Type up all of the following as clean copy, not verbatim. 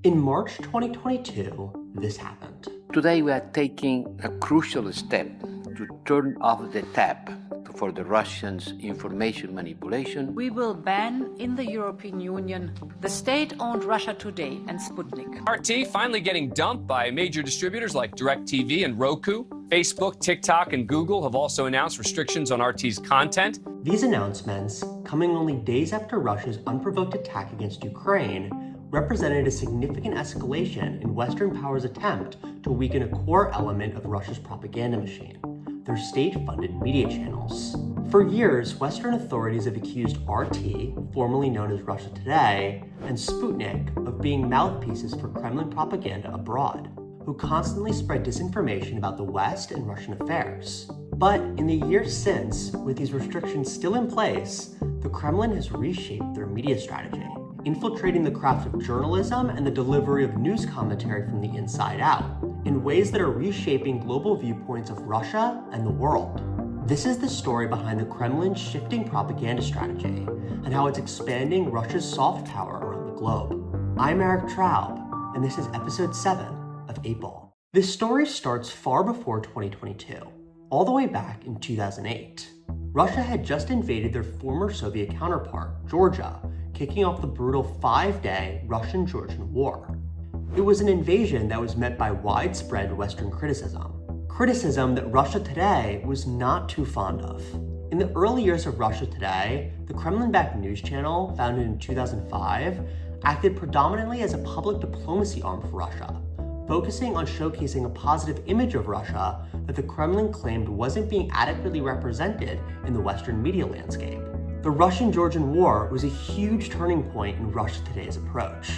In March 2022, this happened. Today we are taking a crucial step to turn off the tap for the Russians' information manipulation. We will ban in the European Union the state-owned Russia Today and Sputnik. RT finally getting dumped by major distributors like DirecTV and Roku. Facebook, TikTok, and Google have also announced restrictions on RT's content. These announcements, coming only days after Russia's unprovoked attack against Ukraine, represented a significant escalation in Western powers' attempt to weaken a core element of Russia's propaganda machine, their state-funded media channels. For years, Western authorities have accused RT, formerly known as Russia Today, and Sputnik of being mouthpieces for Kremlin propaganda abroad, who constantly spread disinformation about the West and Russian affairs. But in the years since, with these restrictions still in place, the Kremlin has reshaped their media strategy, infiltrating the craft of journalism and the delivery of news commentary from the inside out, in ways that are reshaping global viewpoints of Russia and the world. This is the story behind the Kremlin's shifting propaganda strategy and how it's expanding Russia's soft power around the globe. I'm Eric Traub, and this is episode 7 of 8-Ball. This story starts far before 2022, all the way back in 2008. Russia had just invaded their former Soviet counterpart, Georgia, kicking off the brutal 5-day Russian-Georgian War. It was an invasion that was met by widespread Western criticism that Russia Today was not too fond of. In the early years of Russia Today, the Kremlin-backed news channel, founded in 2005, acted predominantly as a public diplomacy arm for Russia, focusing on showcasing a positive image of Russia that the Kremlin claimed wasn't being adequately represented in the Western media landscape. The Russian-Georgian War was a huge turning point in Russia Today's approach.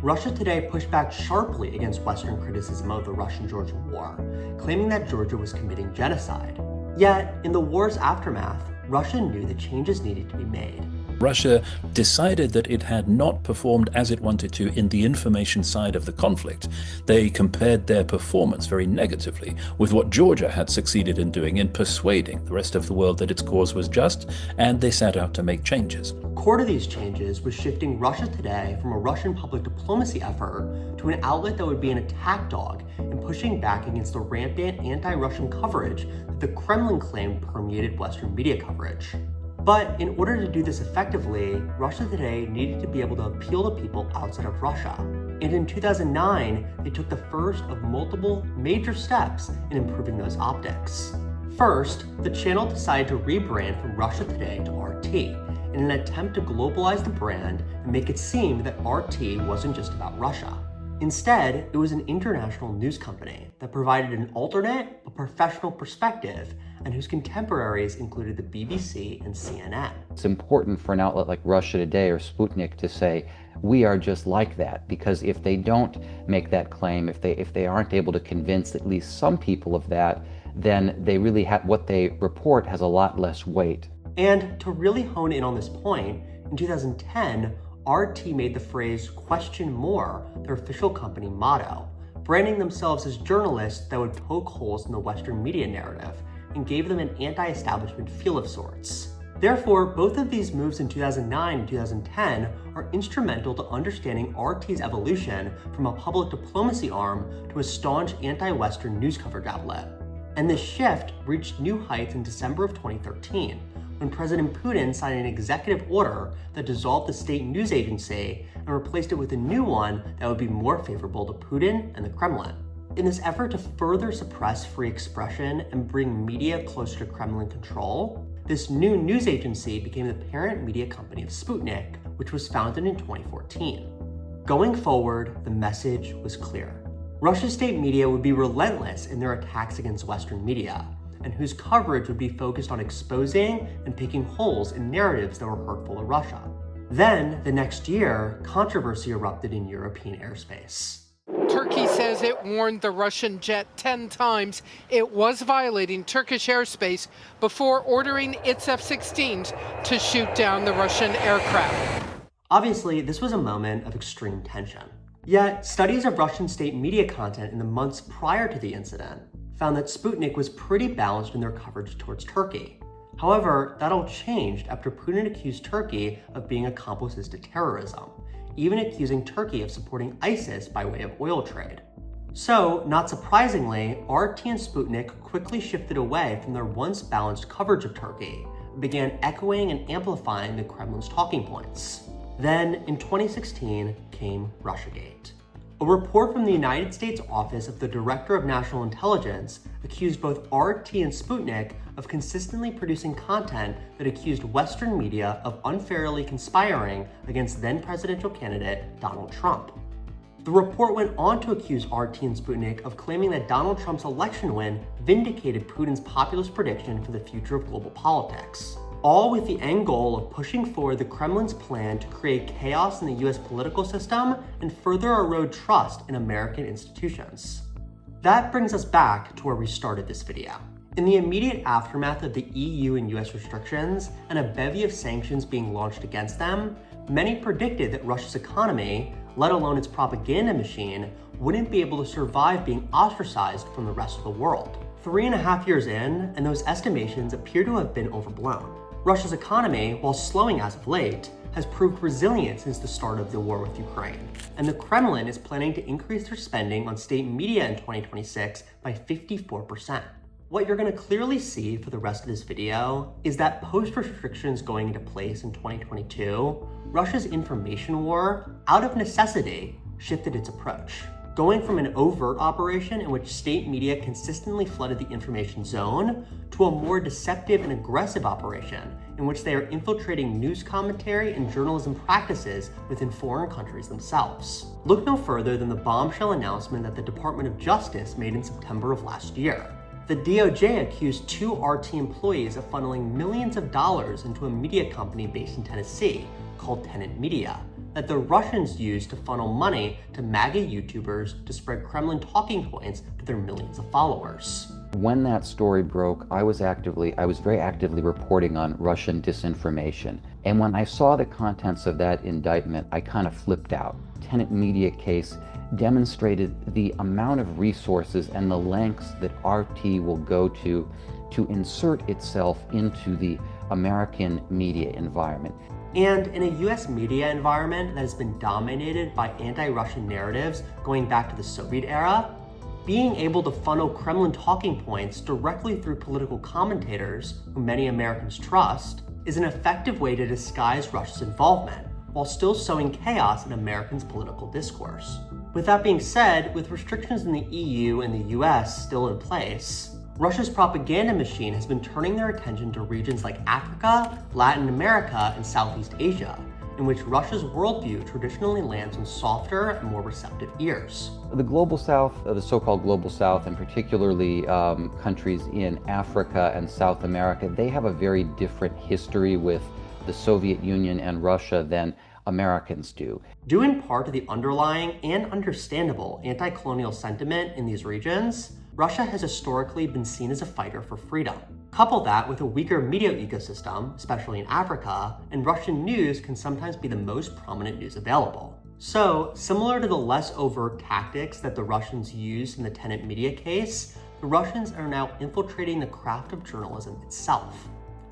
Russia Today pushed back sharply against Western criticism of the Russian-Georgian War, claiming that Georgia was committing genocide. Yet, in the war's aftermath, Russia knew that changes needed to be made. Russia decided that it had not performed as it wanted to in the information side of the conflict. They compared their performance very negatively with what Georgia had succeeded in doing in persuading the rest of the world that its cause was just, and they set out to make changes. Core to these changes was shifting Russia Today from a Russian public diplomacy effort to an outlet that would be an attack dog and pushing back against the rampant anti-Russian coverage that the Kremlin claimed permeated Western media coverage. But in order to do this effectively, Russia Today needed to be able to appeal to people outside of Russia. And in 2009, they took the first of multiple major steps in improving those optics. First, the channel decided to rebrand from Russia Today to RT in an attempt to globalize the brand and make it seem that RT wasn't just about Russia. Instead, it was an international news company that provided an alternate but professional perspective and whose contemporaries included the BBC and CNN. It's important for an outlet like Russia Today or Sputnik to say, we are just like that, because if they don't make that claim, if they aren't able to convince at least some people of that, then they really what they report has a lot less weight. And to really hone in on this point, in 2010, RT made the phrase "question more" their official company motto, branding themselves as journalists that would poke holes in the Western media narrative and gave them an anti-establishment feel of sorts. Therefore, both of these moves in 2009 and 2010 are instrumental to understanding RT's evolution from a public diplomacy arm to a staunch anti-Western news coverage outlet. And this shift reached new heights in December of 2013, when President Putin signed an executive order that dissolved the state news agency and replaced it with a new one that would be more favorable to Putin and the Kremlin. In this effort to further suppress free expression and bring media closer to Kremlin control, this new news agency became the parent media company of Sputnik, which was founded in 2014. Going forward, the message was clear. Russia's state media would be relentless in their attacks against Western media, and whose coverage would be focused on exposing and picking holes in narratives that were hurtful to Russia. Then, the next year, controversy erupted in European airspace. Turkey says it warned the Russian jet 10 times it was violating Turkish airspace before ordering its F-16s to shoot down the Russian aircraft. Obviously, this was a moment of extreme tension. Yet, studies of Russian state media content in the months prior to the incident found that Sputnik was pretty balanced in their coverage towards Turkey. However, that all changed after Putin accused Turkey of being accomplices to terrorism, even accusing Turkey of supporting ISIS by way of oil trade. So, not surprisingly, RT and Sputnik quickly shifted away from their once balanced coverage of Turkey and began echoing and amplifying the Kremlin's talking points. Then, in 2016, came Russiagate. A report from the United States Office of the Director of National Intelligence accused both RT and Sputnik of consistently producing content that accused Western media of unfairly conspiring against then-presidential candidate Donald Trump. The report went on to accuse RT and Sputnik of claiming that Donald Trump's election win vindicated Putin's populist prediction for the future of global politics, all with the end goal of pushing forward the Kremlin's plan to create chaos in the US political system and further erode trust in American institutions. That brings us back to where we started this video. In the immediate aftermath of the EU and US restrictions and a bevy of sanctions being launched against them, many predicted that Russia's economy, let alone its propaganda machine, wouldn't be able to survive being ostracized from the rest of the world. 3.5 years in, and those estimations appear to have been overblown. Russia's economy, while slowing as of late, has proved resilient since the start of the war with Ukraine, and the Kremlin is planning to increase their spending on state media in 2026 by 54%. What you're going to clearly see for the rest of this video is that post-restrictions going into place in 2022, Russia's information war, out of necessity, shifted its approach, going from an overt operation in which state media consistently flooded the information zone to a more deceptive and aggressive operation in which they are infiltrating news commentary and journalism practices within foreign countries themselves. Look no further than the bombshell announcement that the Department of Justice made in September of last year. The DOJ accused 2 RT employees of funneling millions of dollars into a media company based in Tennessee called Tenant Media that the Russians used to funnel money to MAGA YouTubers to spread Kremlin talking points to their millions of followers. When that story broke, I was very actively reporting on Russian disinformation. And when I saw the contents of that indictment, I kind of flipped out. Tenant Media case demonstrated the amount of resources and the lengths that RT will go to insert itself into the American media environment. And in a US media environment that has been dominated by anti-Russian narratives going back to the Soviet era, being able to funnel Kremlin talking points directly through political commentators who many Americans trust is an effective way to disguise Russia's involvement while still sowing chaos in Americans' political discourse. With that being said, with restrictions in the EU and the US still in place, Russia's propaganda machine has been turning their attention to regions like Africa, Latin America, and Southeast Asia, in which Russia's worldview traditionally lands on softer and more receptive ears. The Global South, the so-called Global South, and particularly countries in Africa and South America, they have a very different history with the Soviet Union and Russia than Americans do. Due in part to the underlying and understandable anti-colonial sentiment in these regions, Russia has historically been seen as a fighter for freedom. Couple that with a weaker media ecosystem, especially in Africa, and Russian news can sometimes be the most prominent news available. So, similar to the less overt tactics that the Russians used in the Tenant Media case, the Russians are now infiltrating the craft of journalism itself.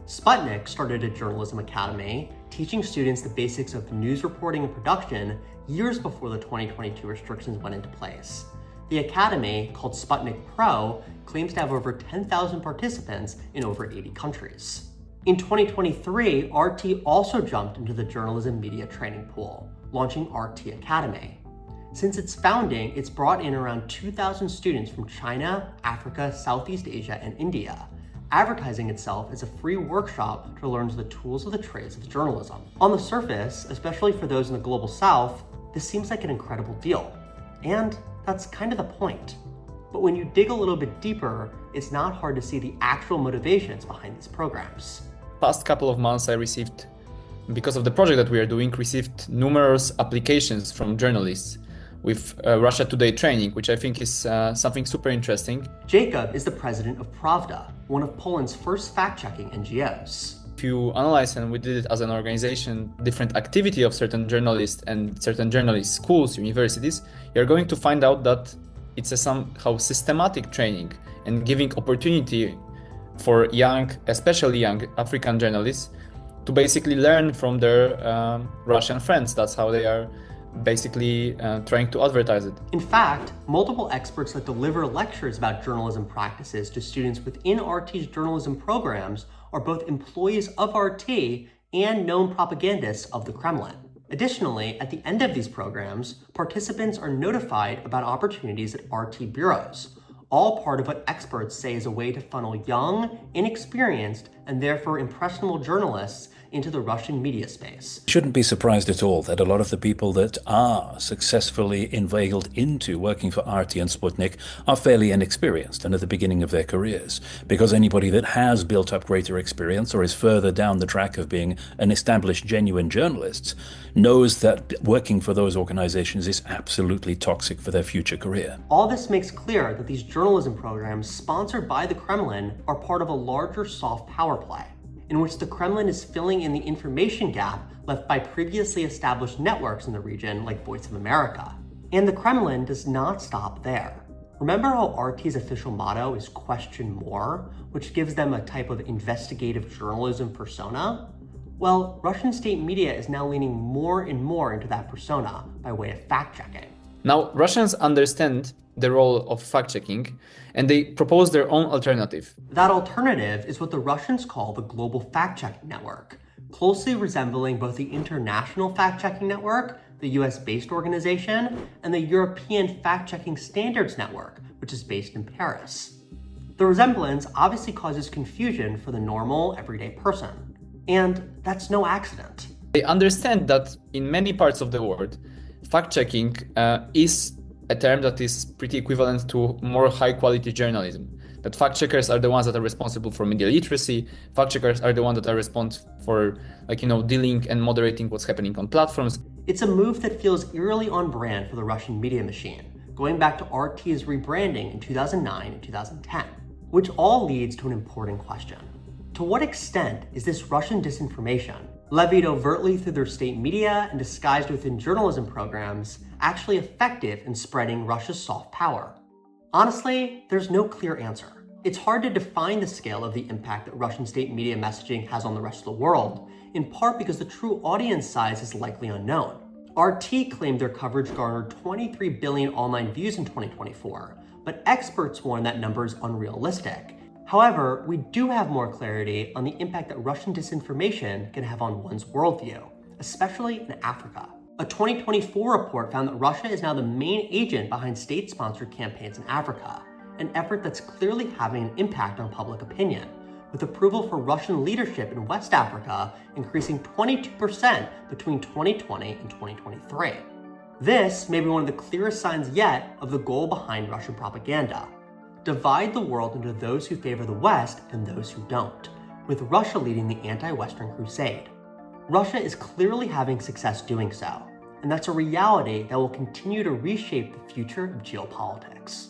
Sputnik started a journalism academy, teaching students the basics of news reporting and production years before the 2022 restrictions went into place. The academy, called Sputnik Pro, claims to have over 10,000 participants in over 80 countries. In 2023, RT also jumped into the journalism media training pool, launching RT Academy. Since its founding, it's brought in around 2,000 students from China, Africa, Southeast Asia, and India, advertising itself as a free workshop to learn the tools of the trades of journalism. On the surface, especially for those in the Global South, this seems like an incredible deal. And that's kind of the point. But when you dig a little bit deeper, it's not hard to see the actual motivations behind these programs. Past couple of months because of the project that we are doing, received numerous applications from journalists with Russia Today training, which I think is something super interesting. Jakob is the president of Pravda, one of Poland's first fact-checking NGOs. If you analyze, and we did it as an organization, different activity of certain journalists and certain journalist schools, universities, you're going to find out that it's a somehow systematic training and giving opportunity for young, especially young African journalists to basically learn from their Russian friends. That's how they are basically trying to advertise it. In fact, multiple experts that deliver lectures about journalism practices to students within RT's journalism programs are both employees of RT and known propagandists of the Kremlin. Additionally, at the end of these programs, participants are notified about opportunities at RT bureaus, all part of what experts say is a way to funnel young, inexperienced, and therefore impressionable journalists into the Russian media space. Shouldn't be surprised at all that a lot of the people that are successfully inveigled into working for RT and Sputnik are fairly inexperienced and at the beginning of their careers, because anybody that has built up greater experience or is further down the track of being an established, genuine journalist knows that working for those organizations is absolutely toxic for their future career. All this makes clear that these journalism programs sponsored by the Kremlin are part of a larger soft power play, in which the Kremlin is filling in the information gap left by previously established networks in the region like Voice of America. And the Kremlin does not stop there. Remember how RT's official motto is "Question More," which gives them a type of investigative journalism persona? Well, Russian state media is now leaning more and more into that persona by way of fact-checking. Now, Russians understand the role of fact-checking, and they propose their own alternative. That alternative is what the Russians call the Global Fact-Checking Network, closely resembling both the International Fact-Checking Network, the US-based organization, and the European Fact-Checking Standards Network, which is based in Paris. The resemblance obviously causes confusion for the normal, everyday person. And that's no accident. They understand that in many parts of the world, fact-checking is a term that is pretty equivalent to more high-quality journalism. That fact-checkers are the ones that are responsible for media literacy. Fact-checkers are the ones that are responsible for, dealing and moderating what's happening on platforms. It's a move that feels eerily on brand for the Russian media machine, going back to RT's rebranding in 2009 and 2010, which all leads to an important question. To what extent is this Russian disinformation, levied overtly through their state media and disguised within journalism programs, actually effective in spreading Russia's soft power? Honestly, there's no clear answer. It's hard to define the scale of the impact that Russian state media messaging has on the rest of the world, in part because the true audience size is likely unknown. RT claimed their coverage garnered 23 billion online views in 2024, but experts warn that number is unrealistic. However, we do have more clarity on the impact that Russian disinformation can have on one's worldview, especially in Africa. A 2024 report found that Russia is now the main agent behind state-sponsored campaigns in Africa, an effort that's clearly having an impact on public opinion, with approval for Russian leadership in West Africa increasing 22% between 2020 and 2023. This may be one of the clearest signs yet of the goal behind Russian propaganda: divide the world into those who favor the West and those who don't, with Russia leading the anti-Western crusade. Russia is clearly having success doing so, and that's a reality that will continue to reshape the future of geopolitics.